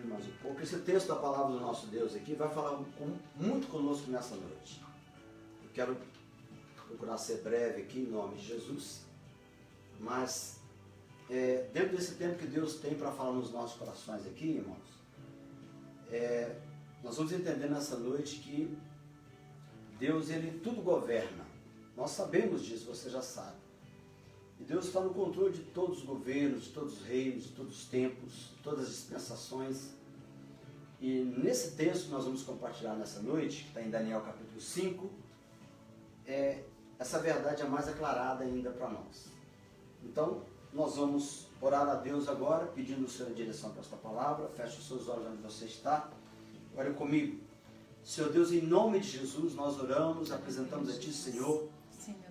mais um pouco. Esse texto da palavra do nosso Deus aqui vai falar muito conosco nessa noite. Eu quero procurar ser breve aqui em nome de Jesus, mas dentro desse tempo que Deus tem para falar nos nossos corações aqui, irmãos, nós vamos entender nessa noite que Deus, Ele tudo governa. Nós sabemos disso, você já sabe. E Deus está no controle de todos os governos, de todos os reinos, de todos os tempos, de todas as dispensações. E nesse texto que nós vamos compartilhar nessa noite, que está em Daniel capítulo 5, essa verdade é mais aclarada ainda para nós. Então, nós vamos orar a Deus agora, pedindo o Senhor a direção para esta palavra. Feche os seus olhos onde você está. Olha comigo. Senhor Deus, em nome de Jesus, nós oramos, apresentamos a Ti, Senhor.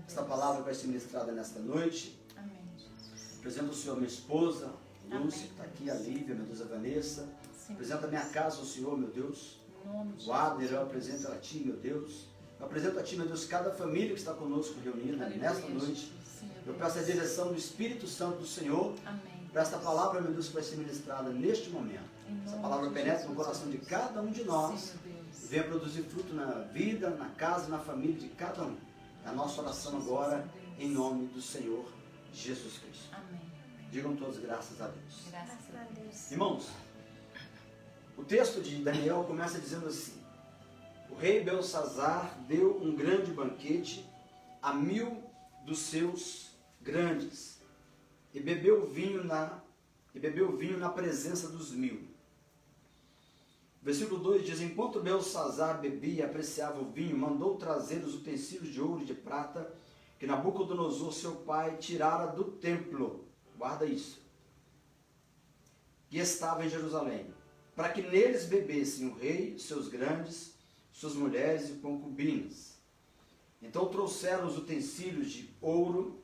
Esta palavra vai ser ministrada nesta noite. Amém, Jesus. Apresento o Senhor minha esposa, Lúcia, Amém. que está aqui, a Lívia, meu Deus, a Vanessa. Sim. Apresento a minha casa ao Senhor, meu Deus. Em nome de O Abner, Jesus. eu apresento a Ti, meu Deus. Eu apresento a Ti, meu Deus, cada família que está conosco reunida Aleluia, nesta noite. Sim, Eu peço a direção do Espírito Santo do Senhor Amém. para esta palavra, meu Deus, que vai ser ministrada neste momento. Em Essa nome palavra de penetra Jesus. no coração de cada um de nós. Sim, meu Deus. Venha produzir fruto na vida, na casa, na família de cada um. A nossa oração agora, em nome do Senhor Jesus Cristo. Amém. Digam todos graças a Deus. Graças a Deus. Irmãos, o texto de Daniel começa dizendo assim: o rei Belsazar deu um grande banquete a 1000 dos seus grandes e bebeu vinho na presença dos 1000. Versículo 2 diz: enquanto Belsazar bebia e apreciava o vinho, mandou trazer os utensílios de ouro e de prata que Nabucodonosor, seu pai, tirara do templo. Guarda isso. Que estava em Jerusalém, para que neles bebessem o rei, seus grandes, suas mulheres e concubinas. Então trouxeram os utensílios de ouro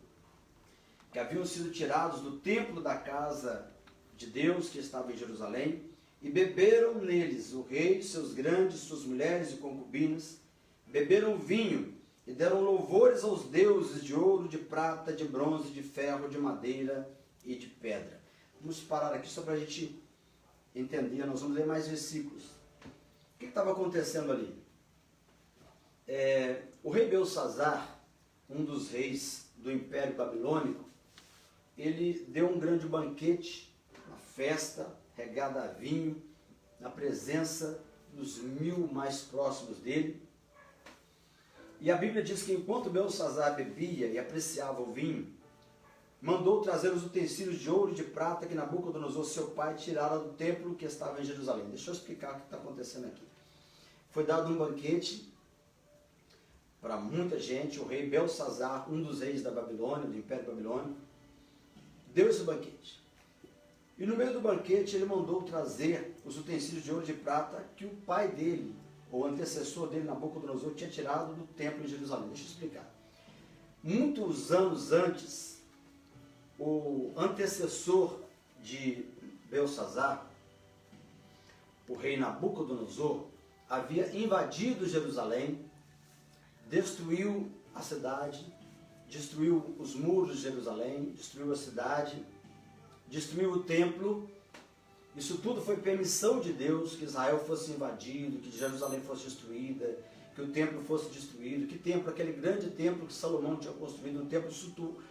que haviam sido tirados do templo da casa de Deus que estava em Jerusalém, e beberam neles o rei, seus grandes, suas mulheres e concubinas, beberam vinho e deram louvores aos deuses de ouro, de prata, de bronze, de ferro, de madeira e de pedra. Vamos parar aqui só para a gente entender, nós vamos ler mais versículos. O que estava acontecendo ali? O rei Belsazar, um dos reis do Império Babilônico, ele deu um grande banquete, uma festa, regada a vinho, na presença dos 1000 mais próximos dele. E a Bíblia diz que enquanto Belsazar bebia e apreciava o vinho, mandou trazer os utensílios de ouro e de prata que Nabucodonosor, seu pai, tirara do templo que estava em Jerusalém. Deixa eu explicar o que está acontecendo aqui. Foi dado um banquete para muita gente. O rei Belsazar, um dos reis da Babilônia, do Império Babilônico, deu esse banquete. E no meio do banquete ele mandou trazer os utensílios de ouro e de prata que o pai dele, ou antecessor dele, Nabucodonosor, tinha tirado do templo em Jerusalém. Deixa eu explicar. Muitos anos antes, o antecessor de Belsazar, o rei Nabucodonosor, havia invadido Jerusalém, destruiu a cidade, destruiu os muros de Jerusalém, destruiu a cidade, destruiu o templo. Isso tudo foi permissão de Deus, que Israel fosse invadido, que Jerusalém fosse destruída, que o templo fosse destruído. Que templo? Aquele grande templo que Salomão tinha construído, um templo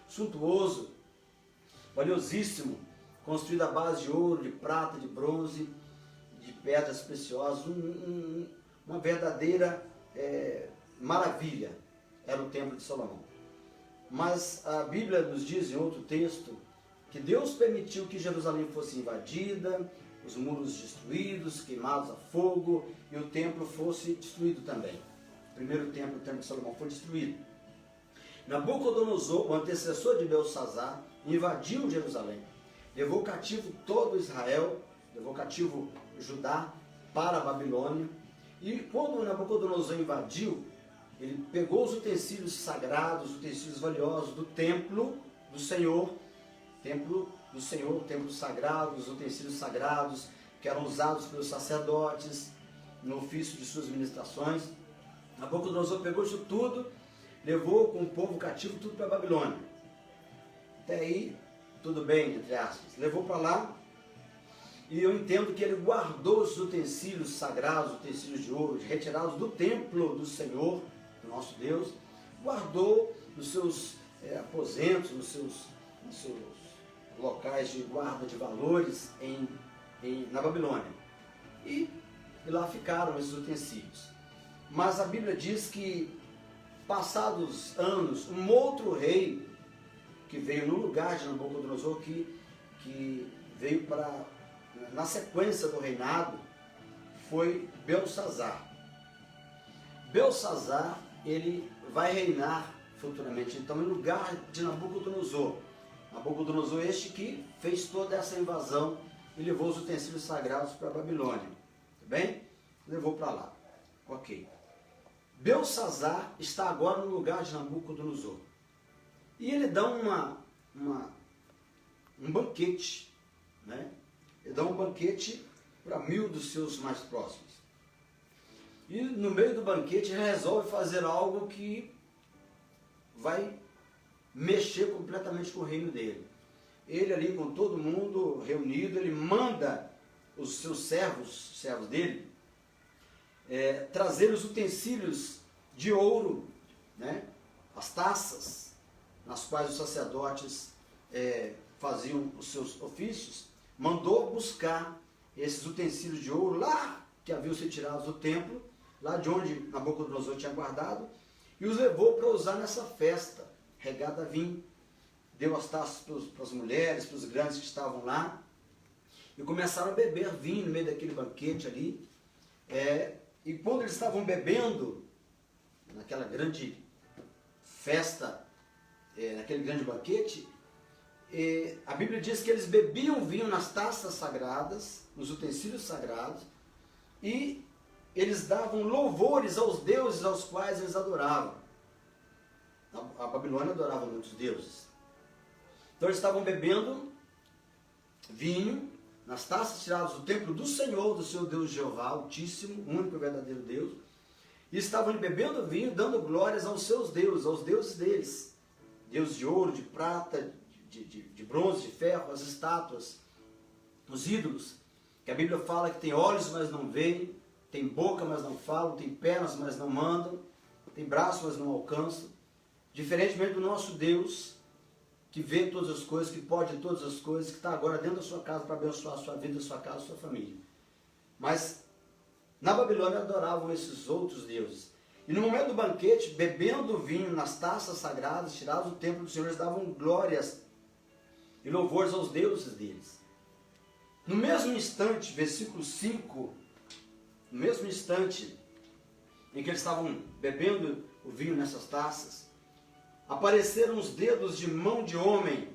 suntuoso, valiosíssimo, construído à base de ouro, de prata, de bronze, de pedras preciosas, uma verdadeira maravilha era o templo de Salomão. Mas a Bíblia nos diz em outro texto que Deus permitiu que Jerusalém fosse invadida, os muros destruídos, queimados a fogo, e o templo fosse destruído também. O primeiro templo, o templo de Salomão, foi destruído. Nabucodonosor, o antecessor de Belsazar, invadiu Jerusalém, levou cativo todo Israel, levou cativo Judá para a Babilônia, e quando Nabucodonosor invadiu, ele pegou os utensílios sagrados, os utensílios valiosos do templo do Senhor, templo sagrado, os utensílios sagrados que eram usados pelos sacerdotes no ofício de suas ministrações. Nabucodonosor pegou isso tudo, levou com o povo cativo tudo para a Babilônia. Até aí, tudo bem, entre aspas. Levou para lá E eu entendo que ele guardou os utensílios sagrados, utensílios de ouro, retirados do templo do Senhor, do nosso Deus, guardou nos seus aposentos, nos seus locais de guarda de valores na Babilônia. E lá ficaram esses utensílios. Mas a Bíblia diz que, passados anos, um outro rei que veio no lugar de Nabucodonosor, que veio na sequência do reinado, foi Belsazar. Belsazar, ele vai reinar futuramente, então, em lugar de Nabucodonosor. Nabucodonosor este que fez toda essa invasão e levou os utensílios sagrados para a Babilônia. Tá bem? Levou para lá. Ok. Belsazar está agora no lugar de Nabucodonosor. E ele dá um banquete, né? Ele dá um banquete para 1000 dos seus mais próximos. E no meio do banquete ele resolve fazer algo que vai mexer completamente com o reino dele. Ele ali com todo mundo reunido, ele manda os seus servos dele, trazer os utensílios de ouro, né? As taças nas quais os sacerdotes faziam os seus ofícios, mandou buscar esses utensílios de ouro lá que haviam sido tirados do templo, lá de onde Nabucodonosor tinha guardado, e os levou para usar nessa festa, regada a vinho. Deu as taças para as mulheres, para os grandes que estavam lá, e começaram a beber vinho no meio daquele banquete ali. E quando eles estavam bebendo, naquela grande festa, naquele grande banquete, a Bíblia diz que eles bebiam vinho nas taças sagradas, nos utensílios sagrados, e eles davam louvores aos deuses aos quais eles adoravam. A Babilônia adorava muitos deuses. Então eles estavam bebendo vinho nas taças tiradas do templo do Senhor, do seu Deus Jeová Altíssimo, único e verdadeiro Deus, e estavam bebendo vinho, dando glórias aos seus deuses, aos deuses deles. Deus de ouro, de prata, de bronze, de ferro, as estátuas, os ídolos, que a Bíblia fala que tem olhos, mas não veem, tem boca, mas não falam, tem pernas, mas não andam, tem braços, mas não alcançam. Diferentemente do nosso Deus, que vê todas as coisas, que pode todas as coisas, que está agora dentro da sua casa para abençoar a sua vida, a sua casa, a sua família. Mas na Babilônia adoravam esses outros deuses. E no momento do banquete, bebendo vinho nas taças sagradas, tirados do templo do Senhor, eles davam glórias e louvores aos deuses deles. No mesmo instante, versículo 5, no mesmo instante em que eles estavam bebendo o vinho nessas taças, apareceram os dedos de mão de homem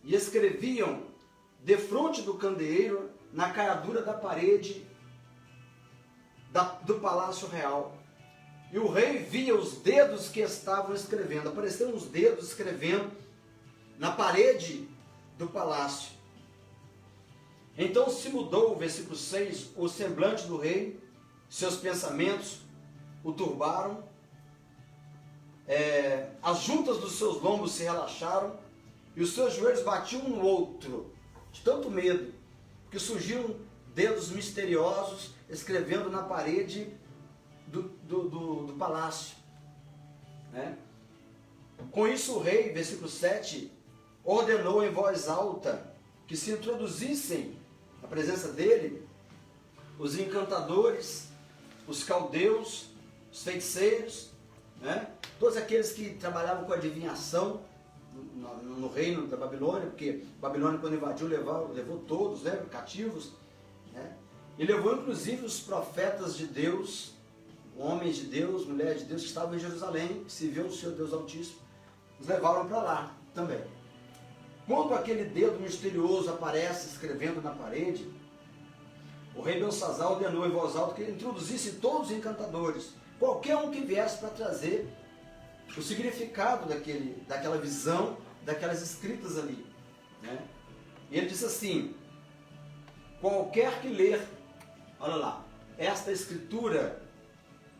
e escreviam defronte do candeeiro na caiadura da parede do palácio real. E o rei via os dedos que estavam escrevendo. Apareceram os dedos escrevendo na parede do palácio. Então se mudou, versículo 6, o semblante do rei, seus pensamentos o turbaram, as juntas dos seus lombos se relaxaram e os seus joelhos batiam um no outro, de tanto medo, porque surgiram dedos misteriosos escrevendo na parede do palácio. Né? Com isso o rei, versículo 7, ordenou em voz alta que se introduzissem na presença dele os encantadores, os caldeus, os feiticeiros, né? Todos aqueles que trabalhavam com adivinhação no reino da Babilônia, porque a Babilônia, quando invadiu, levou todos, né, cativos, né? E levou inclusive os profetas de Deus, homens de Deus, mulheres de Deus que estavam em Jerusalém, que serviam o seu Deus Altíssimo, os levaram para lá também. Quando aquele dedo misterioso aparece escrevendo na parede, o rei Belsazar ordenou em voz alta que introduzisse todos os encantadores, qualquer um que viesse para trazer o significado daquela visão, daquelas escritas ali. Né? E ele disse assim: qualquer que ler, olha lá, esta escritura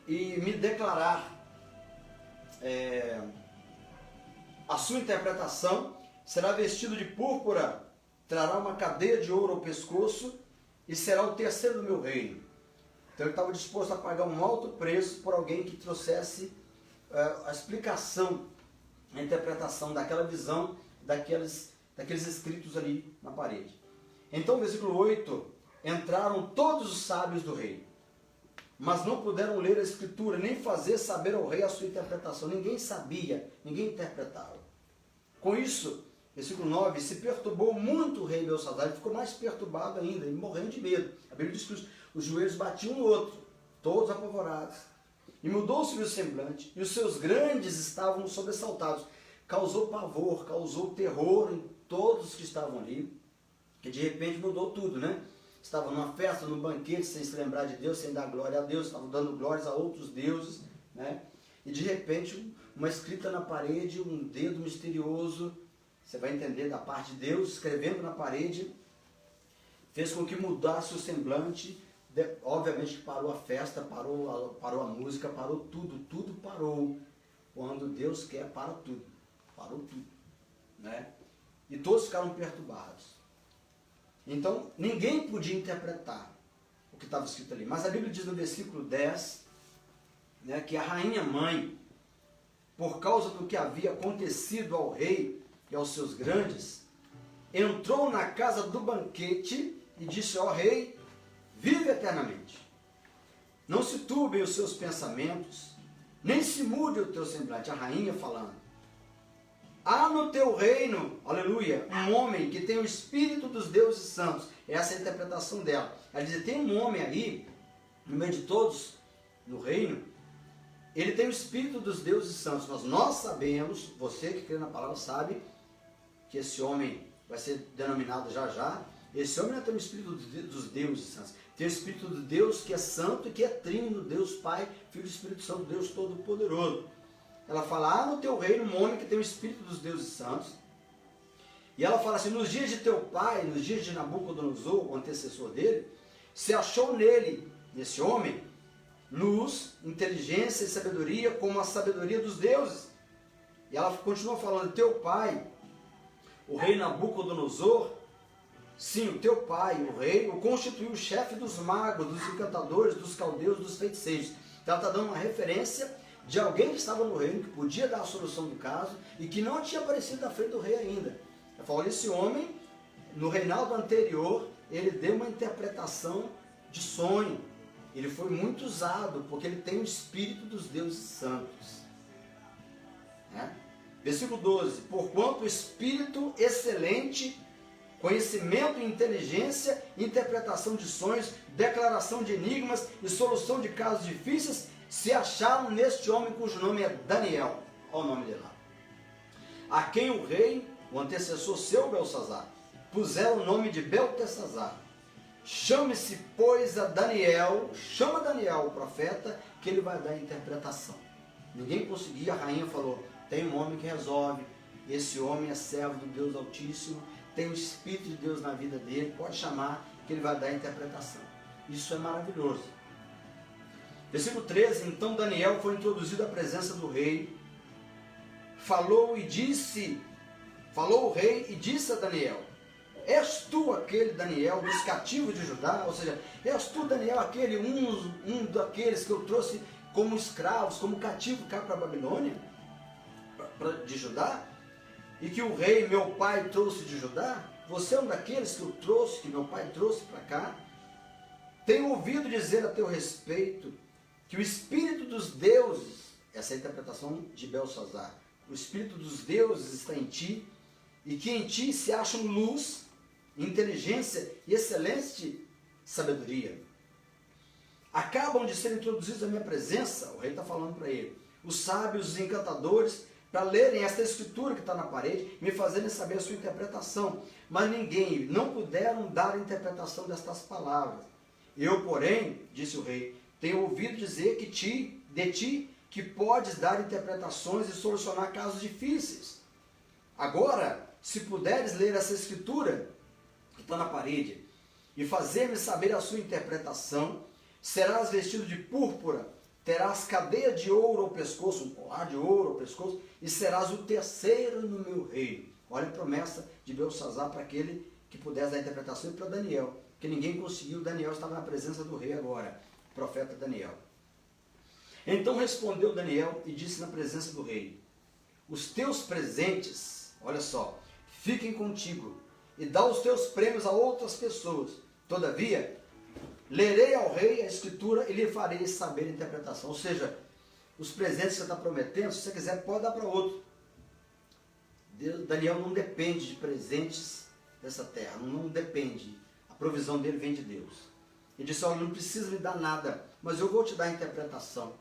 e me declarar a sua interpretação, será vestido de púrpura, trará uma cadeia de ouro ao pescoço e será o terceiro do meu reino. Então ele estava disposto a pagar um alto preço por alguém que trouxesse a explicação, a interpretação daquela visão, daqueles escritos ali na parede. Então, versículo 8, entraram todos os sábios do rei, mas não puderam ler a escritura, nem fazer saber ao rei a sua interpretação. Ninguém sabia, ninguém interpretava. Com isso, versículo 9, se perturbou muito o rei Belsazar, ele ficou mais perturbado ainda, ele morrendo de medo. A Bíblia diz que os joelhos batiam no outro, todos apavorados. E mudou-se o semblante, e os seus grandes estavam sobressaltados. Causou pavor, causou terror em todos que estavam ali, que de repente mudou tudo, né? Estavam numa festa, num banquete, sem se lembrar de Deus, sem dar glória a Deus, estavam dando glórias a outros deuses, né? E de repente, uma escrita na parede, um dedo misterioso, você vai entender da parte de Deus, escrevendo na parede, fez com que mudasse o semblante. Obviamente que parou a festa, parou a música, parou tudo parou. Quando Deus quer, para tudo. Parou tudo, né? E todos ficaram perturbados. Então, ninguém podia interpretar o que estava escrito ali. Mas a Bíblia diz no versículo 10, né, que a rainha mãe, por causa do que havia acontecido ao rei e aos seus grandes, entrou na casa do banquete e disse ao rei, vive eternamente. Não se turbem os seus pensamentos, nem se mude o teu semblante. A rainha falando. Há no teu reino, aleluia, um homem que tem o espírito dos deuses santos. Essa é a interpretação dela. Ela diz, tem um homem aí, no meio de todos, no reino, ele tem o espírito dos deuses santos. Mas nós sabemos, você que crê na palavra sabe, que esse homem vai ser denominado já. Esse homem não tem o espírito dos deuses santos. Tem o espírito de Deus que é santo e que é trino, Deus Pai, Filho e Espírito Santo, Deus Todo-Poderoso. Ela fala, há no teu reino um homem que tem o espírito dos deuses santos. E ela fala assim, nos dias de teu pai, nos dias de Nabucodonosor, o antecessor dele, se achou nele, nesse homem, luz, inteligência e sabedoria, como a sabedoria dos deuses. E ela continua falando, teu pai, o rei Nabucodonosor, sim, o teu pai, o rei, o constituiu o chefe dos magos, dos encantadores, dos caldeus, dos feiticeiros. Então ela está dando uma referência de alguém que estava no reino, que podia dar a solução do caso, e que não tinha aparecido na frente do rei ainda. Ela falou, olha, esse homem, no reinado anterior, ele deu uma interpretação de sonho. Ele foi muito usado, porque ele tem o espírito dos deuses santos. Né? Versículo 12, porquanto o espírito excelente, conhecimento e inteligência, interpretação de sonhos, declaração de enigmas e solução de casos difíceis, se acharam neste homem cujo nome é Daniel. Olha o nome dele lá. A quem o rei, o antecessor seu, Belsazar, puseram o nome de Beltesazar. Chame-se, pois, a Daniel, chama Daniel, o profeta, que ele vai dar a interpretação. Ninguém conseguia, a rainha falou, tem um homem que resolve, esse homem é servo do Deus Altíssimo, tem o Espírito de Deus na vida dele, pode chamar, que ele vai dar a interpretação. Isso é maravilhoso. Versículo 13, então Daniel foi introduzido à presença do rei, falou o rei e disse a Daniel, és tu aquele Daniel dos cativos de Judá? Ou seja, és tu Daniel aquele, um daqueles que eu trouxe como escravos, como cativo cá para a Babilônia, de Judá? E que o rei, meu pai, trouxe de Judá? Você é um daqueles que eu trouxe, que meu pai trouxe para cá? Tenho ouvido dizer a teu respeito que o Espírito dos deuses, essa é a interpretação de Belsazar, o Espírito dos deuses está em ti, e que em ti se acham luz, inteligência e excelente sabedoria. Acabam de ser introduzidos à minha presença, o rei está falando para ele, os sábios, os encantadores, para lerem esta escritura que está na parede, me fazerem saber a sua interpretação. Mas não puderam dar a interpretação destas palavras. Eu, porém, disse o rei, tenho ouvido dizer de ti, que podes dar interpretações e solucionar casos difíceis. Agora, se puderes ler essa escritura, que está na parede, e fazer-me saber a sua interpretação, serás vestido de púrpura, terás cadeia de ouro ao pescoço, um colar de ouro ao pescoço, e serás o terceiro no meu reino. Olha a promessa de Belsazar para aquele que pudesse dar interpretação, e para Daniel, que ninguém conseguiu. Daniel estava na presença do rei agora, o profeta Daniel. Então respondeu Daniel e disse na presença do rei: os teus presentes, olha só, fiquem contigo, e dá os teus prêmios a outras pessoas. Todavia, lerei ao rei a escritura e lhe farei saber a interpretação. Ou seja, os presentes que você está prometendo, se você quiser, pode dar para outro. Daniel não depende de presentes dessa terra, não depende. A provisão dele vem de Deus. Ele disse: olha, não precisa me dar nada, mas eu vou te dar a interpretação.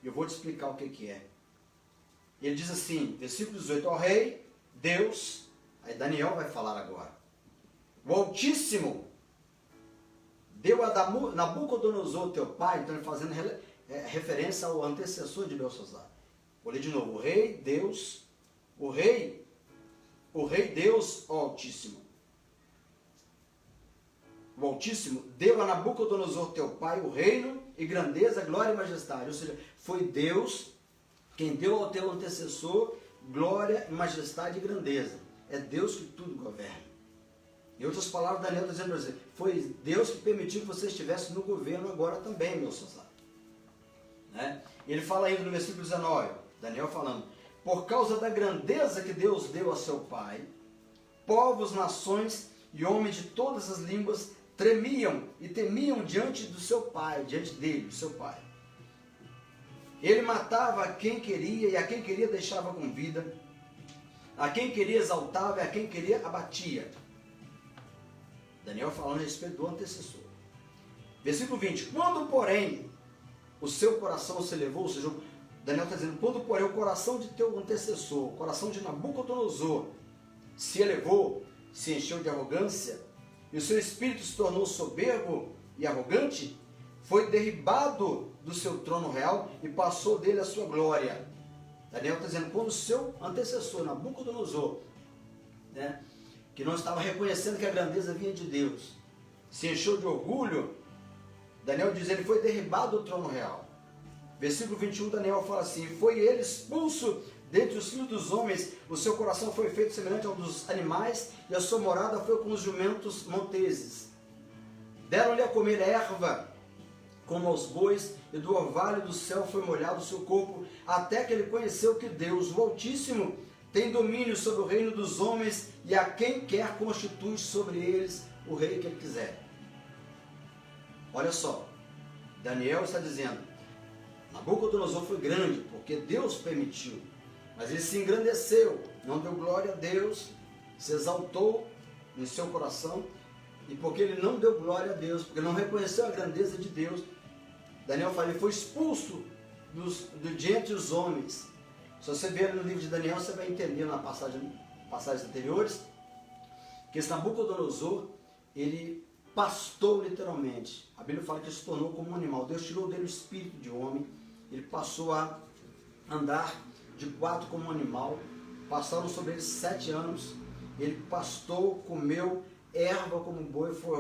Eu vou te explicar o que é. Ele diz assim, versículo 18: ó rei, Deus, aí Daniel vai falar agora, o Altíssimo deu a Nabucodonosor, teu pai, então ele fazendo referência ao antecessor de Belsazar. Vou ler de novo: o rei, Deus, o rei Deus, o Altíssimo. O Altíssimo deu a Nabucodonosor, teu pai, o reino e grandeza, glória e majestade. Ou seja, foi Deus quem deu ao teu antecessor glória, majestade e grandeza. É Deus que tudo governa. Em outras palavras, Daniel está dizendo para você: foi Deus que permitiu que você estivesse no governo agora também, Belsazar. Né? Ele fala ainda no versículo 19, Daniel falando: por causa da grandeza que Deus deu a seu pai, povos, nações e homens de todas as línguas tremiam e temiam diante do seu pai, diante dele, do seu pai. Ele matava a quem queria e a quem queria deixava com vida, a quem queria exaltava e a quem queria abatia. Daniel falando a respeito do antecessor. Versículo 20: quando, porém, o seu coração se elevou, ou seja, Daniel está dizendo, quando, porém, o coração de teu antecessor, o coração de Nabucodonosor, se elevou, se encheu de arrogância, e o seu espírito se tornou soberbo e arrogante, foi derribado do seu trono real e passou dele a sua glória. Daniel está dizendo, quando o seu antecessor, Nabucodonosor, né, que não estava reconhecendo que a grandeza vinha de Deus, se encheu de orgulho, Daniel diz, ele foi derribado do trono real. Versículo 21, Daniel fala assim: foi ele expulso dentre os filhos dos homens, o seu coração foi feito semelhante ao dos animais, e a sua morada foi com os jumentos monteses. Deram-lhe a comer erva, como aos bois, e do orvalho do céu foi molhado o seu corpo, até que ele conheceu que Deus, o Altíssimo, tem domínio sobre o reino dos homens, e a quem quer constitui sobre eles o rei que ele quiser. Olha só, Daniel está dizendo, Nabucodonosor foi grande, porque Deus permitiu, mas ele se engrandeceu, não deu glória a Deus, se exaltou em seu coração, e porque ele não deu glória a Deus, porque não reconheceu a grandeza de Deus, Daniel fala, ele foi expulso de entre os homens. Se você ver no livro de Daniel, você vai entender na passagens anteriores, que esse Nabucodonosor, ele pastou literalmente. A Bíblia fala que ele se tornou como um animal. Deus tirou dele o espírito de homem, ele passou a andar de quatro como um animal. Passaram sobre ele 7 anos, ele pastou, comeu erva como um boi, foi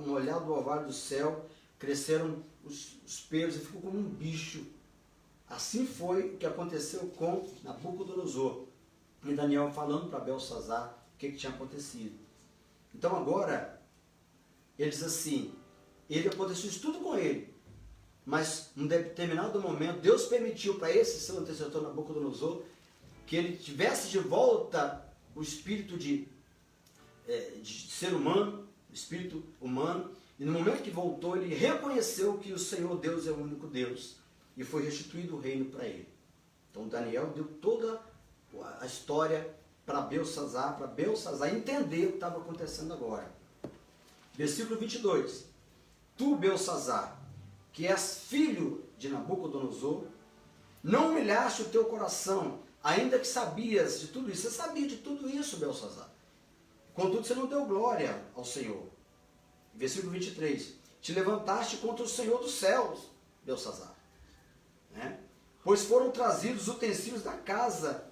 molhado do orvalho do céu, cresceram os pelos e ficou como um bicho. Assim foi o que aconteceu com Nabucodonosor. E Daniel falando para Belsazar o que tinha acontecido. Então agora, ele diz assim, ele aconteceu isso tudo com ele, mas num determinado momento, Deus permitiu para esse seu antecessor Nabucodonosor, que ele tivesse de volta o espírito de ser humano, o espírito humano, e no momento que voltou, ele reconheceu que o Senhor Deus é o único Deus, e foi restituído o reino para ele. Então Daniel deu toda a história para Belsazar entender o que estava acontecendo agora. Versículo 22. Tu, Belsazar, que és filho de Nabucodonosor, não humilhaste o teu coração, ainda que sabias de tudo isso. Você sabia de tudo isso, Belsazar. Contudo, você não deu glória ao Senhor. Versículo 23. Te levantaste contra o Senhor dos céus, Belsazar. Né? Pois foram trazidos os utensílios da casa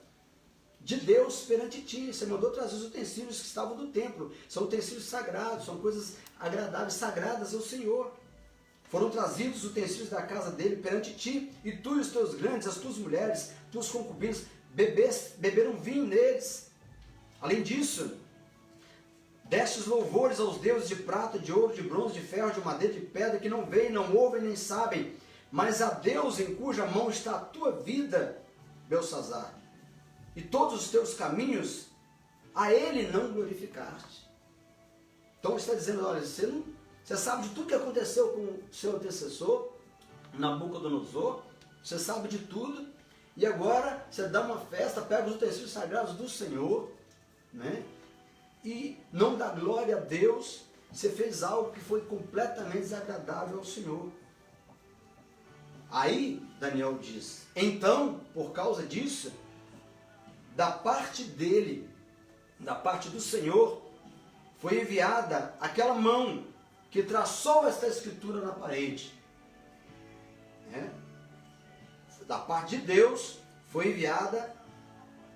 de Deus perante ti. Você mandou trazer os utensílios que estavam do templo. São utensílios sagrados, são coisas agradáveis, sagradas ao Senhor. Foram trazidos os utensílios da casa dele perante ti, e tu e os teus grandes, as tuas mulheres, tuas concubinas, beberam vinho neles. Além disso, Destes louvores aos deuses de prata, de ouro, de bronze, de ferro, de madeira, de pedra, que não veem, não ouvem, nem sabem, mas a Deus em cuja mão está a tua vida, Belsazzar, e todos os teus caminhos, a Ele não glorificaste. Então está dizendo, olha, você sabe de tudo que aconteceu com o seu antecessor, Nabucodonosor, você sabe de tudo, e agora você dá uma festa, pega os utensílios sagrados do Senhor, né? E não dá glória a Deus, você fez algo que foi completamente desagradável ao Senhor. Aí Daniel diz, então, por causa disso, da parte dele, da parte do Senhor, foi enviada aquela mão que traçou esta escritura na parede. Da parte de Deus foi enviada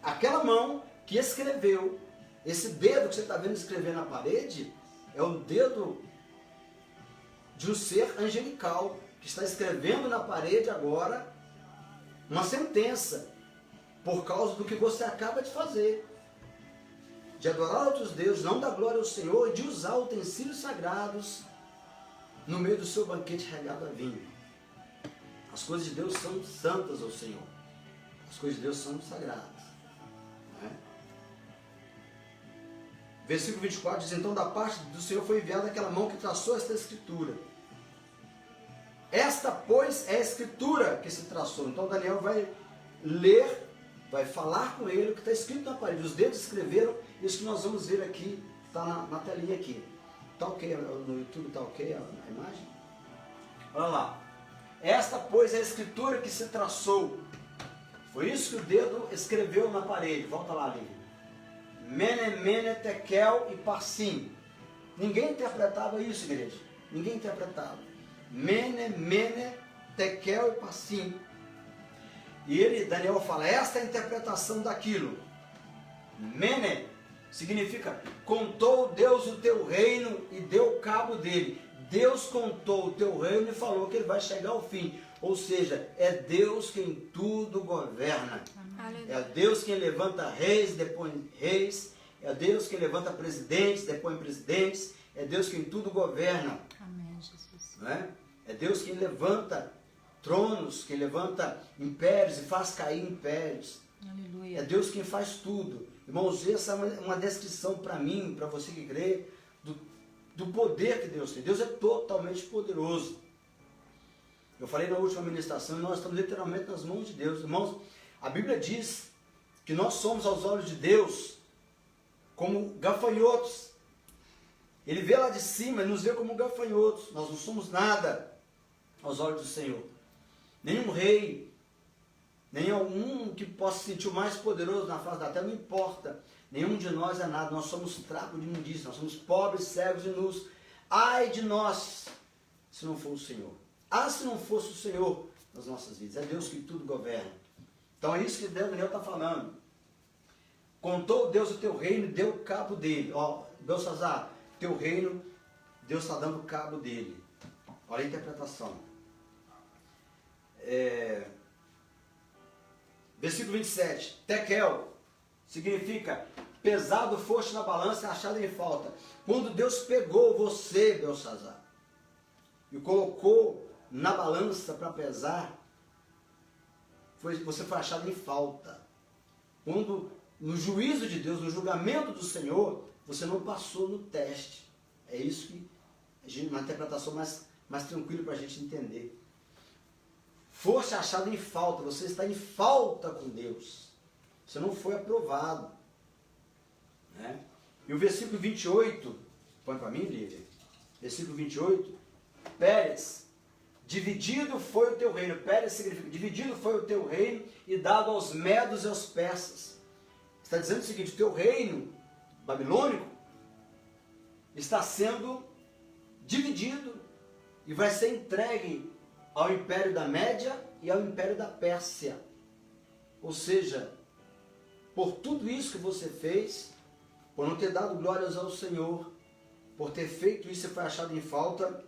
aquela mão que escreveu. Esse dedo que você está vendo escrever na parede é o dedo de um ser angelical que está escrevendo na parede agora uma sentença por causa do que você acaba de fazer, de adorar outros deuses, não dar glória ao Senhor e de usar utensílios sagrados no meio do seu banquete regado a vinho. As coisas de Deus são santas ao Senhor. As coisas de Deus são sagradas. Versículo 24 diz, então da parte do Senhor foi enviada aquela mão que traçou esta escritura. Esta, pois, é a escritura que se traçou. Então Daniel vai ler, vai falar com ele o que está escrito na parede. Os dedos escreveram isso que nós vamos ver aqui, está na telinha aqui. Está ok? No YouTube está ok a imagem? Olha lá. Esta, pois, é a escritura que se traçou. Foi isso que o dedo escreveu na parede. Volta lá, Lívia. Mene, Mene, Tekel e Parsim. Ninguém interpretava isso, igreja. Ninguém interpretava. Mene, Mene, Tekel e Parsim. E ele, Daniel fala, esta é a interpretação daquilo. Mene significa, contou Deus o teu reino e deu cabo dele. Deus contou o teu reino e falou que ele vai chegar ao fim. Ou seja, é Deus quem tudo governa. Amém. É Deus quem levanta reis, depõe reis. É Deus quem levanta presidentes, depõe presidentes. É Deus quem tudo governa. Amém, Jesus. Não é? É Deus quem levanta tronos, quem levanta impérios e faz cair impérios. Aleluia. É Deus quem faz tudo. Irmãos, essa é uma descrição para mim, para você que crê, do poder que Deus tem. Deus é totalmente poderoso. Eu falei na última ministração, nós estamos literalmente nas mãos de Deus. Irmãos, a Bíblia diz que nós somos aos olhos de Deus como gafanhotos. Ele vê lá de cima e nos vê como gafanhotos. Nós não somos nada aos olhos do Senhor. Nenhum rei, nenhum que possa se sentir o mais poderoso na face da terra, não importa. Nenhum de nós é nada, nós somos trapo de imundícia, nós somos pobres, cegos e nus. Ai de nós, se não for o Senhor. Ah, se não fosse o Senhor nas nossas vidas. É Deus que tudo governa. Então é isso que Daniel está falando. Contou Deus o teu reino e deu cabo dele. Ó, Belsazzar, teu reino, Deus está dando cabo dele. Olha a interpretação. Versículo 27. Tekel significa pesado foste na balança e achado em falta. Quando Deus pegou você, Belsazzar, e colocou na balança para pesar, você foi achado em falta. Quando no juízo de Deus, no julgamento do Senhor, você não passou no teste. É isso que uma interpretação mais tranquila para a gente entender. Foste achado em falta, você está em falta com Deus. Você não foi aprovado. Né? E o versículo 28, põe para mim, Lívia. Versículo 28, Pérez, dividido foi o teu reino. Pérez significa, dividido foi o teu reino e dado aos medos e aos persas. Está dizendo o seguinte, o teu reino babilônico está sendo dividido e vai ser entregue ao Império da Média e ao Império da Pérsia. Ou seja, por tudo isso que você fez, por não ter dado glórias ao Senhor, por ter feito isso, você foi achado em falta,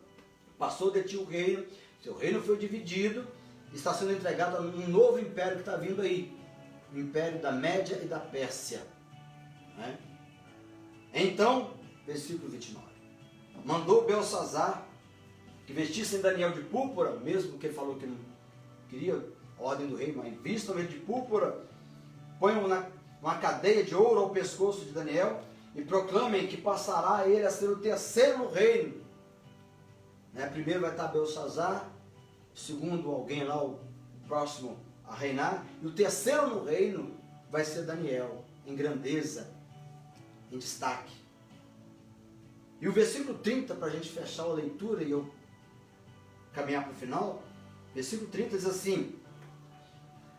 passou de ti o reino, seu reino foi dividido, está sendo entregado a um novo império que está vindo aí, o Império da Média e da Pérsia. Né? Então, versículo 29. Mandou Belsazar que vestissem Daniel de púrpura, mesmo que ele falou que não queria a ordem do rei, mas vistam ele de púrpura, ponham uma cadeia de ouro ao pescoço de Daniel e proclamem que passará ele a ser o terceiro no reino. Primeiro vai estar Belsazar, segundo alguém lá, o próximo a reinar, e o terceiro no reino vai ser Daniel, em grandeza, em destaque. E o versículo 30, para a gente fechar a leitura e eu caminhar para o final, versículo 30 diz assim: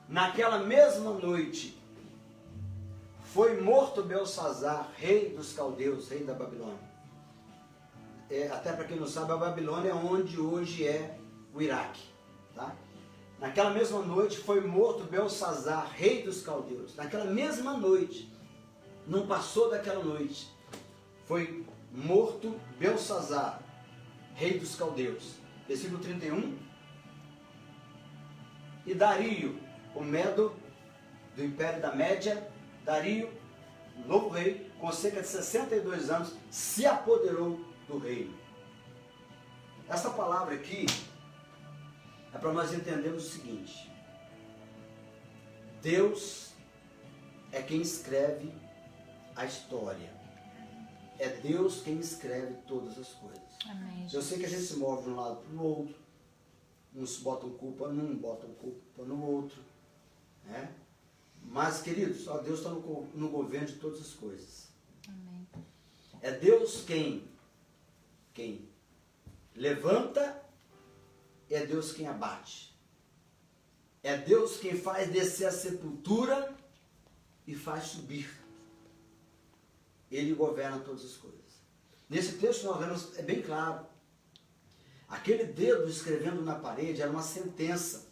naquela mesma noite foi morto Belsazar, rei dos caldeus, rei da Babilônia. Até para quem não sabe, a Babilônia é onde hoje é o Iraque. Tá? Naquela mesma noite foi morto Belsazar, rei dos caldeus. Naquela mesma noite, não passou daquela noite, foi morto Belsazar, rei dos caldeus. Versículo 31. E Dario, o Medo, do Império da Média, Dario, novo rei, com cerca de 62 anos, se apoderou do reino. Essa palavra aqui é para nós entendermos o seguinte: Deus é quem escreve a história. É Deus quem escreve todas as coisas. Amém. Eu sei que a gente se move de um lado para o outro, uns botam culpa num, botam culpa no outro, né? Mas, queridos, ó, Deus está no governo de todas as coisas. Amém. É Deus quem levanta, é Deus quem abate. É Deus quem faz descer a sepultura e faz subir. Ele governa todas as coisas. Nesse texto nós vemos, é bem claro, aquele dedo escrevendo na parede era uma sentença,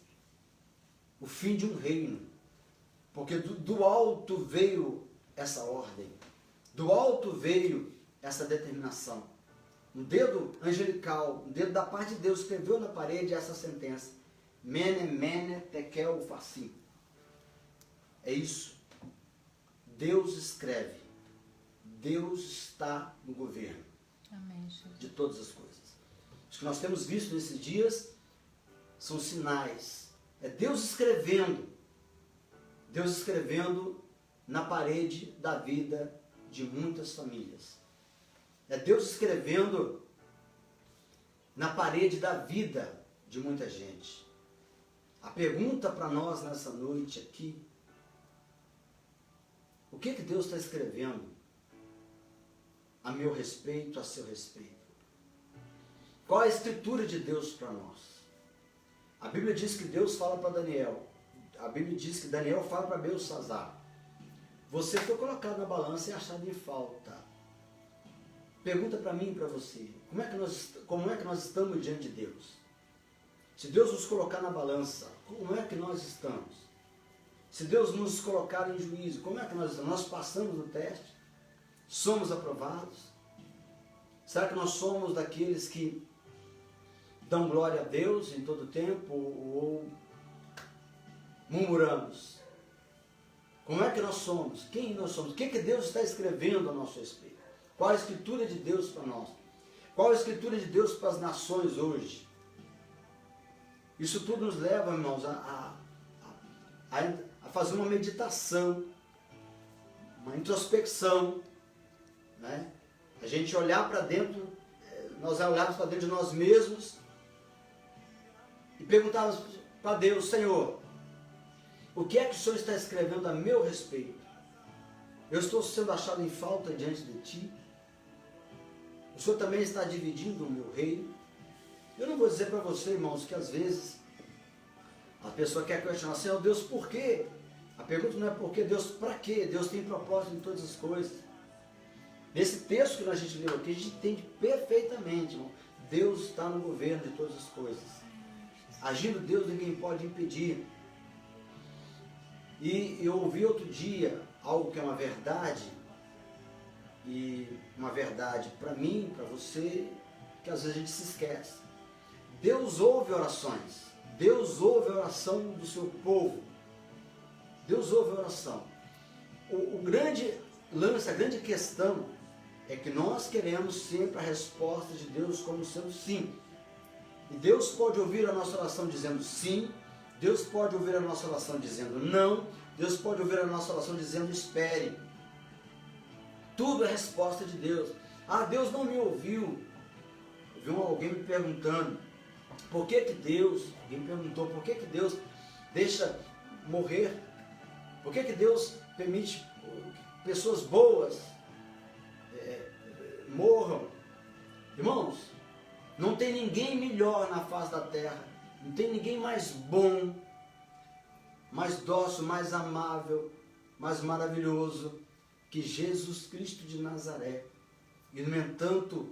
o fim de um reino, porque do alto veio essa ordem, do alto veio essa determinação. Um dedo angelical, um dedo da parte de Deus escreveu na parede essa sentença: Mene, mene, tekel, upharsin. É isso. Deus escreve. Deus está no governo. Amém, Jesus. De todas as coisas. Os que nós temos visto nesses dias são sinais. É Deus escrevendo. Deus escrevendo na parede da vida de muitas famílias. É Deus escrevendo na parede da vida de muita gente. A pergunta para nós nessa noite aqui: o que Deus está escrevendo a meu respeito, a seu respeito? Qual a escritura de Deus para nós? A Bíblia diz que Deus fala para Daniel. A Bíblia diz que Daniel fala para Belsazar: você foi colocado na balança e achado em falta. Pergunta para mim e para você: como é que nós estamos diante de Deus? Se Deus nos colocar na balança, como é que nós estamos? Se Deus nos colocar em juízo, como é que nós estamos? Nós passamos no teste? Somos aprovados? Será que nós somos daqueles que dão glória a Deus em todo tempo ou murmuramos? Como é que nós somos? Quem nós somos? O que Deus está escrevendo a nosso respeito? Qual a escritura de Deus para nós? Qual a escritura de Deus para as nações hoje? Isso tudo nos leva, irmãos, a fazer uma meditação, uma introspecção, né? A gente olhar para dentro, nós olharmos para dentro de nós mesmos e perguntarmos para Deus: Senhor, o que é que o Senhor está escrevendo a meu respeito? Eu estou sendo achado em falta diante de Ti? O Senhor também está dividindo o meu reino? Eu não vou dizer para você, irmãos, que às vezes a pessoa quer questionar: Senhor Deus, por quê? A pergunta não é por quê, Deus, para quê? Deus tem propósito em todas as coisas. Nesse texto que a gente leu aqui, a gente entende perfeitamente, irmão. Deus está no governo de todas as coisas. Agindo Deus, ninguém pode impedir. E eu ouvi outro dia algo que é uma verdade, e uma verdade para mim, para você, que às vezes a gente se esquece. Deus ouve orações. Deus ouve a oração do seu povo. Deus ouve a oração. O grande lance, a grande questão é que nós queremos sempre a resposta de Deus como sendo sim. E Deus pode ouvir a nossa oração dizendo sim, Deus pode ouvir a nossa oração dizendo não, Deus pode ouvir a nossa oração dizendo espere. Tudo é resposta de Deus. Ah, Deus não me ouviu. Eu vi alguém me perguntando, por que Deus, alguém me perguntou, por que Deus deixa morrer? Por que Deus permite que pessoas boas morram? Irmãos, não tem ninguém melhor na face da terra, não tem ninguém mais bom, mais dócil, mais amável, mais maravilhoso que Jesus Cristo de Nazaré. E no entanto,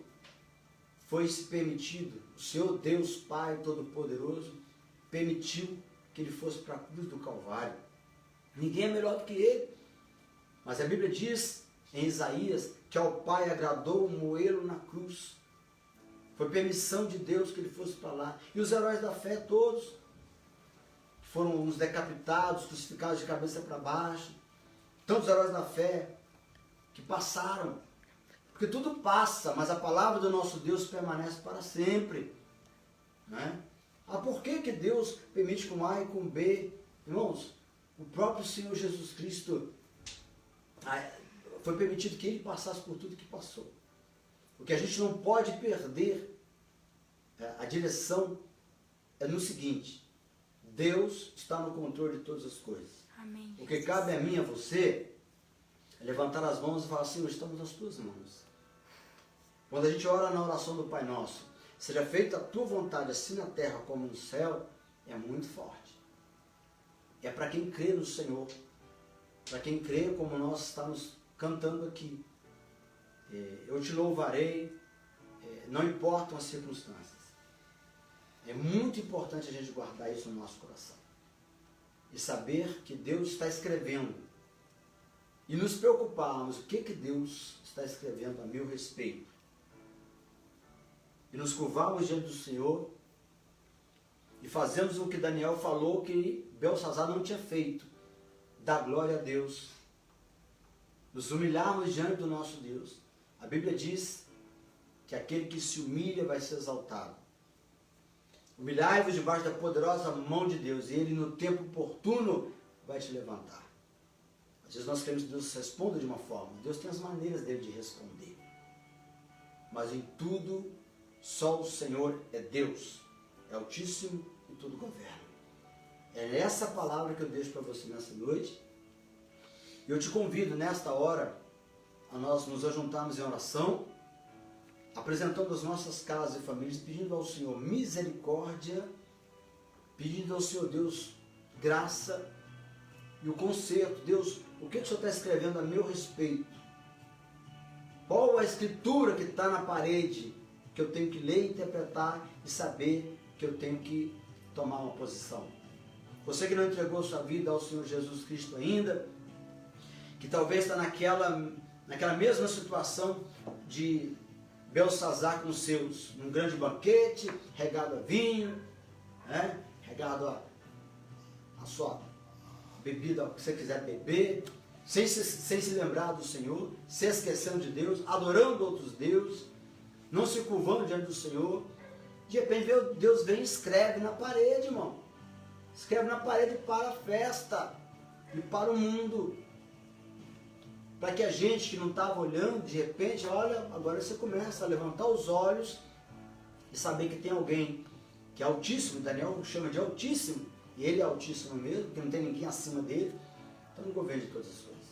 foi-se permitido, o Senhor Deus Pai Todo-Poderoso permitiu que ele fosse para a cruz do Calvário. Ninguém é melhor do que ele. Mas a Bíblia diz em Isaías que ao Pai agradou moê-lo na cruz. Foi permissão de Deus que ele fosse para lá. E os heróis da fé todos foram uns decapitados, crucificados de cabeça para baixo. Tantos heróis da fé que passaram. Porque tudo passa, mas a palavra do nosso Deus permanece para sempre. Né? Ah, por que Deus permite com A e com B? Irmãos, o próprio Senhor Jesus Cristo foi permitido que ele passasse por tudo que passou. Porque a gente não pode perder a direção é no seguinte: Deus está no controle de todas as coisas. Amém. O que cabe a mim e a você é levantar as mãos e falar: Senhor, estamos nas tuas mãos. Quando a gente ora na oração do Pai Nosso, seja feita a tua vontade, assim na terra como no céu, é muito forte. É para quem crê no Senhor, para quem crê como nós estamos cantando aqui. Eu te louvarei, não importam as circunstâncias. É muito importante a gente guardar isso no nosso coração. E saber que Deus está escrevendo. E nos preocuparmos, o que Deus está escrevendo a meu respeito. E nos curvarmos diante do Senhor e fazemos o que Daniel falou que Belsazar não tinha feito. Dar glória a Deus. Nos humilharmos diante do nosso Deus. A Bíblia diz que aquele que se humilha vai ser exaltado. Humilhai-vos debaixo da poderosa mão de Deus, e Ele no tempo oportuno vai te levantar. Às vezes nós queremos que Deus responda de uma forma. Deus tem as maneiras dele de responder. Mas em tudo, só o Senhor é Deus. É Altíssimo e tudo governa. É essa palavra que eu deixo para você nessa noite. E eu te convido nesta hora a nós nos ajuntarmos em oração, apresentando as nossas casas e famílias, pedindo ao Senhor misericórdia, pedindo ao Senhor Deus graça e o conserto. Deus, o que o Senhor está escrevendo a meu respeito? Qual a escritura que está na parede que eu tenho que ler, interpretar e saber que eu tenho que tomar uma posição? Você que não entregou sua vida ao Senhor Jesus Cristo ainda, que talvez está naquela mesma situação de Belsazar com os seus, num grande banquete, regado a vinho, né? Regado a sua bebida que você quiser beber, sem se lembrar do Senhor, se esquecendo de Deus, adorando outros deuses, não se curvando diante do Senhor. De repente Deus vem e escreve na parede, irmão. Escreve na parede para a festa e para o mundo. Para que a gente que não estava olhando, de repente, olha, agora você começa a levantar os olhos e saber que tem alguém que é altíssimo. Daniel chama de altíssimo, e ele é altíssimo mesmo, porque não tem ninguém acima dele. Então, no governo de todas as coisas.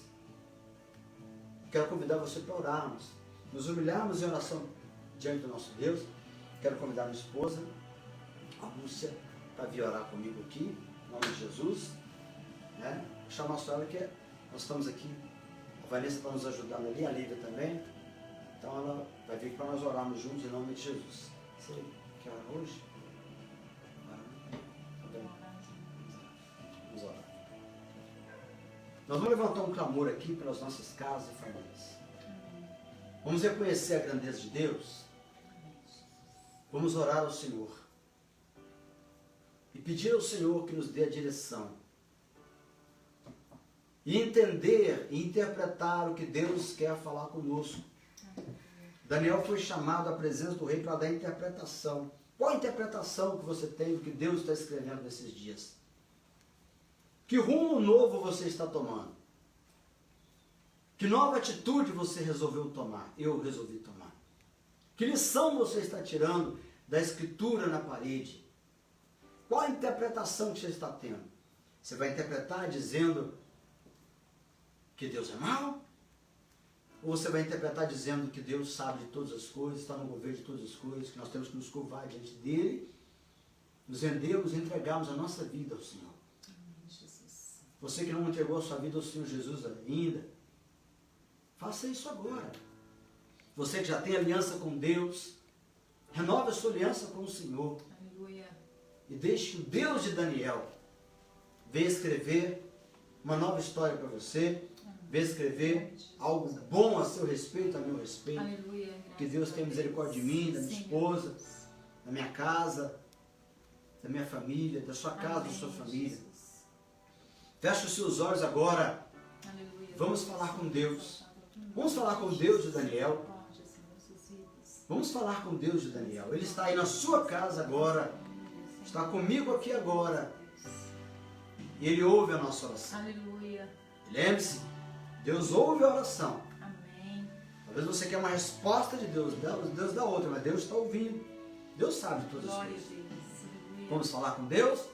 Quero convidar você para orarmos, nos humilharmos em oração diante do nosso Deus. Quero convidar minha esposa, a Lúcia, para vir orar comigo aqui, em nome de Jesus. Né? Vou chamar a senhora que nós estamos aqui. A Vanessa está nos ajudando ali, a Lívia também. Então ela vai vir para nós orarmos juntos em nome de Jesus. Você quer orar hoje? Tá bem. Vamos orar. Nós vamos levantar um clamor aqui pelas nossas casas e famílias. Vamos reconhecer a grandeza de Deus. Vamos orar ao Senhor. E pedir ao Senhor que nos dê a direção. E entender e interpretar o que Deus quer falar conosco. Daniel foi chamado à presença do rei para dar interpretação. Qual a interpretação que você tem do que Deus está escrevendo nesses dias? Que rumo novo você está tomando? Que nova atitude você resolveu tomar? Eu resolvi tomar. Que lição você está tirando da escritura na parede? Qual a interpretação que você está tendo? Você vai interpretar dizendo que Deus é mau? Ou você vai interpretar dizendo que Deus sabe de todas as coisas, está no governo de todas as coisas, que nós temos que nos curvar diante dele, nos rendermos e entregarmos a nossa vida ao Senhor? Amém, Jesus. Você que não entregou a sua vida ao Senhor Jesus ainda, faça isso agora. Você que já tem aliança com Deus, renove a sua aliança com o Senhor. Aleluia. E deixe o Deus de Daniel venha escrever uma nova história para você, venha escrever algo bom a seu respeito, a meu respeito. Aleluia. Que Deus tenha misericórdia de mim, da minha Sim, esposa, Deus. da minha casa, da minha família, da sua casa, Amém, da sua família. Jesus. Feche os seus olhos agora. Aleluia. Vamos falar com Deus. Vamos falar com Deus de Daniel. Vamos falar com Deus de Daniel. Ele está aí na sua casa agora. Está comigo aqui agora. E Ele ouve a nossa oração. Aleluia. Lembre-se, Deus ouve a oração. Amém. Talvez você quer uma resposta de Deus, Deus dá outra, mas Deus está ouvindo. Deus sabe de todas as Glória a coisas. Deus. Aleluia. Vamos falar com Deus? Amém,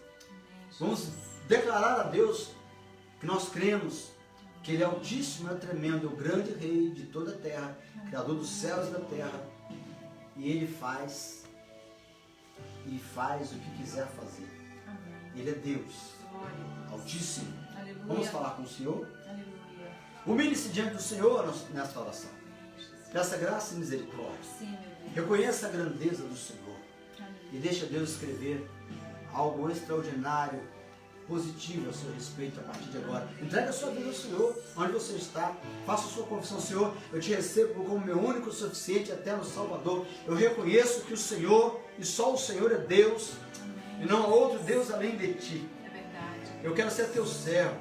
Vamos Jesus. declarar a Deus que nós cremos que Ele é altíssimo, é tremendo, é o grande Rei de toda a terra, Criador dos céus e da terra. E Ele faz o que quiser fazer. Amém. Ele é Deus, Glória. altíssimo. Aleluia. Vamos falar com o Senhor? Aleluia. Humilhe-se diante do Senhor nesta oração. Amém, Jesus. Peça graça e misericórdia. Sim, meu Deus. Reconheça a grandeza do Senhor. Aleluia. E deixa Deus escrever algo extraordinário, positivo a seu respeito a partir de agora. Entregue a sua vida ao Senhor, onde você está. Faça a sua confissão, Senhor. Eu te recebo como meu único, suficiente, eterno Salvador. Eu reconheço que o Senhor, e só o Senhor é Deus, Amém. e não há outro Deus além de ti. É verdade. Eu quero ser teu servo.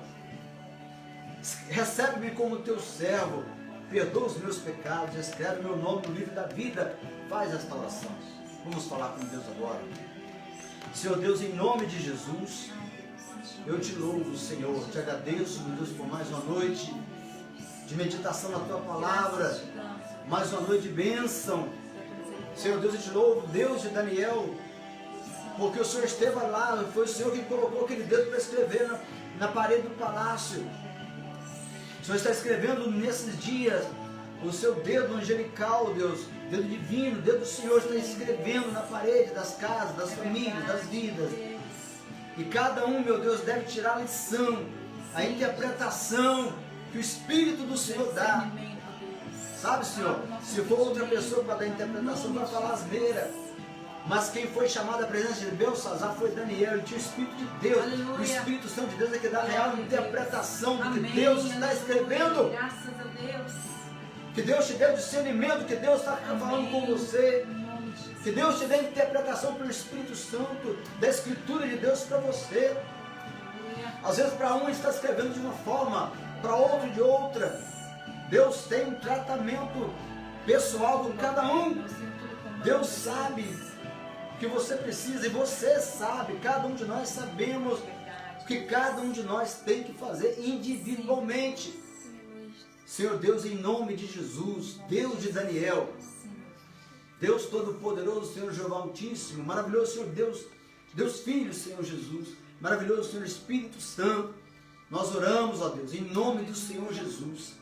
Recebe-me como teu servo. Perdoa os meus pecados. Escreve meu nome no livro da vida. Faz esta oração. Vamos falar com Deus agora. Senhor Deus, em nome de Jesus, eu te louvo, Senhor. Te agradeço, meu Deus, por mais uma noite de meditação na tua palavra. Mais uma noite de bênção. Senhor Deus, eu te louvo, Deus de Daniel, porque o Senhor esteve lá, foi o Senhor que colocou aquele dedo para escrever na parede do palácio. O Senhor está escrevendo nesses dias, o seu dedo angelical, Deus, dedo divino, dedo do Senhor está escrevendo na parede das casas, das famílias, das vidas. E cada um, meu Deus, deve tirar a lição, a interpretação que o Espírito do Senhor dá. Sabe, Senhor, se for outra pessoa para dar interpretação, vai falar asneira. Mas quem foi chamado à presença de Belsazar foi Daniel, ele tinha o Espírito de Deus. Aleluia. O Espírito Santo de Deus é que dá a real interpretação do que Amém. Deus está escrevendo. Graças a Deus. Que Deus te dê o discernimento, que Deus está falando com você. Em nome de Jesus. Que Deus te dê a interpretação pelo Espírito Santo da Escritura de Deus para você. Aleluia. Às vezes para um está escrevendo de uma forma, para outro de outra. Deus tem um tratamento pessoal com cada um. Deus sabe o que você precisa e você sabe, cada um de nós sabemos o que cada um de nós tem que fazer individualmente. Senhor Deus, em nome de Jesus, Deus de Daniel, Deus Todo-Poderoso, Senhor Jeová Altíssimo, maravilhoso Senhor Deus, Deus Filho, Senhor Jesus, maravilhoso Senhor Espírito Santo, nós oramos, ó Deus, em nome do Senhor Jesus.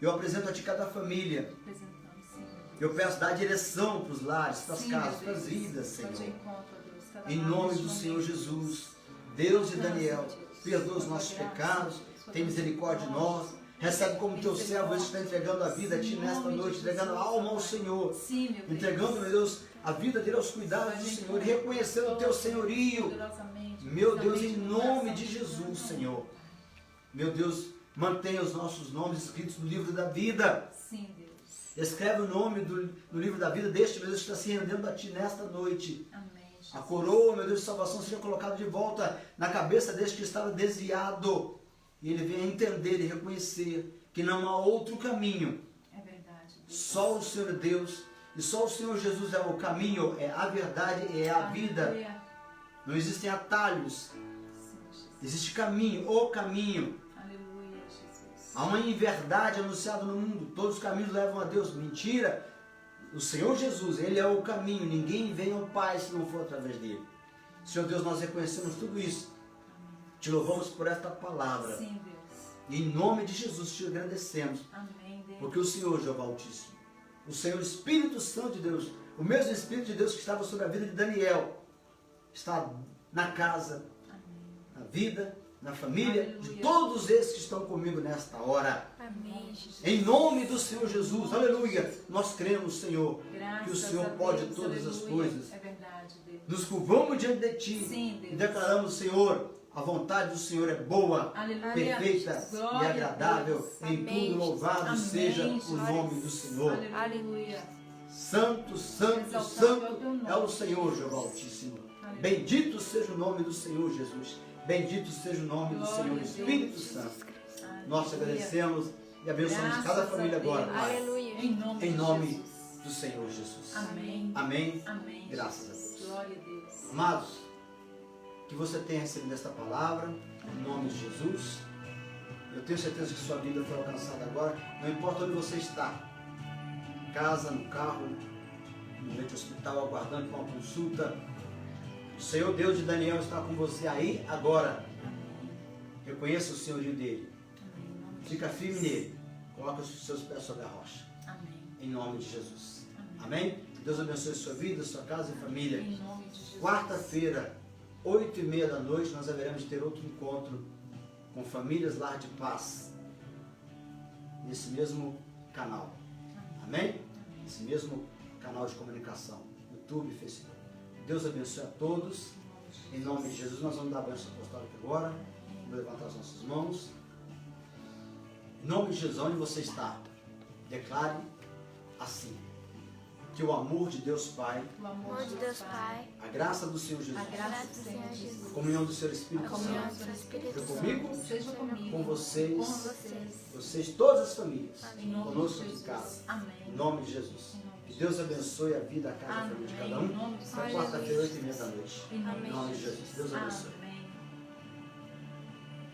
Eu apresento a Ti cada família. Eu peço dar direção para os lares, para as casas, para as vidas, Senhor. Em nome do Senhor Jesus, Deus de Daniel, perdoa os nossos pecados, tem misericórdia de nós. Recebe como teu servo, ele está entregando a vida a Ti nesta noite, entregando a alma ao Senhor, entregando, meu Deus, a vida dele aos cuidados do Senhor, e reconhecendo o Teu senhorio. Meu Deus, em nome de Jesus, Senhor. Meu Deus, mantenha os nossos nomes escritos no livro da vida. Sim, Deus. Escreve o nome no livro da vida deste, meu Deus, que está se rendendo a Ti nesta noite. Amém, Jesus. A coroa, meu Deus, de salvação seja colocada de volta na cabeça deste que estava desviado. E ele venha entender e reconhecer que não há outro caminho É verdade. Só o Senhor é Deus. E só o Senhor Jesus é o caminho, é a verdade e é a vida. Aleluia. Não existem atalhos. Sim, Jesus. Existe caminho, o caminho. Aleluia, Jesus. Há uma inverdade anunciada no mundo. Todos os caminhos levam a Deus. Mentira. O Senhor Jesus, Ele é o caminho. Ninguém vem ao Pai se não for através dele. Senhor Deus, nós reconhecemos tudo isso. Te louvamos por esta palavra. Sim, Deus. E em nome de Jesus te agradecemos. Amém, Deus. Porque o Senhor, Jeová Altíssimo, o Senhor Espírito Santo de Deus, o mesmo Espírito de Deus que estava sobre a vida de Daniel, está na casa, Amém. na vida, na família de Aleluia. todos esses que estão comigo nesta hora. Amém, Jesus. Em nome do Senhor Jesus, aleluia. Nós cremos, Senhor, Graças que o Senhor a pode Deus, todas as aleluia. coisas. É verdade, Deus. Nos curvamos diante de Ti Sim, Deus. e declaramos, Senhor, a vontade do Senhor é boa, Aleluia. perfeita Glória e a agradável. Deus. Em Amém. tudo louvado Amém. seja o Glória. nome do Senhor. Aleluia. Santo, santo, Exaltado é o santo teu nome. é o Senhor, Jeová Altíssimo. Aleluia. Bendito seja o nome do Senhor Jesus. Bendito seja o nome do Glória Senhor a Deus. Espírito Santo. Aleluia. Nós te agradecemos e abençoamos Graças cada a família Deus. agora, Pai. Aleluia. Em nome, Em de nome Jesus. do Senhor Jesus. Amém. Amém. Amém. Graças a Jesus. Deus. Glória a Deus. Amados, que você tenha recebido esta palavra, em nome de Jesus. Eu tenho certeza que sua vida foi alcançada agora. Não importa onde você está. Em casa, no carro, no leito hospital, aguardando para uma consulta. O Senhor Deus de Daniel está com você aí agora. Reconheça o senhorio dele. Amém. Em nome de Fica Jesus. firme nele. Coloca os seus pés sobre a rocha. Amém. Em nome de Jesus. Amém. Amém? Que Deus abençoe sua vida, sua casa e família. Em nome de Jesus. Quarta-feira, 8h30 da noite, nós haveremos de ter outro encontro com Famílias Lar de Paz. Nesse mesmo canal. Amém? Nesse mesmo canal de comunicação. YouTube, Facebook. Deus abençoe a todos. Em nome de Jesus, nós vamos dar a bênção apostólica agora. Vamos levantar as nossas mãos. Em nome de Jesus, onde você está, declare assim: que o amor de Deus Pai, O Amor de Deus Pai, a graça do Senhor Jesus, A a graça do Senhor Jesus. comunhão do Senhor Espírito A comunhão Santo, do Senhor Espírito seja Santo. comigo, Seja comigo. com vocês, Com vocês. vocês, todas as famílias, Em nome conosco de aqui em Jesus. casa. Amém. Em nome de Jesus. Em nome de Que Deus abençoe a vida, a casa, a Amém. família de cada Em um. nome de Até Jesus. quarta-feira, 8h30 da noite. Em nome Em nome de Jesus. Deus abençoe.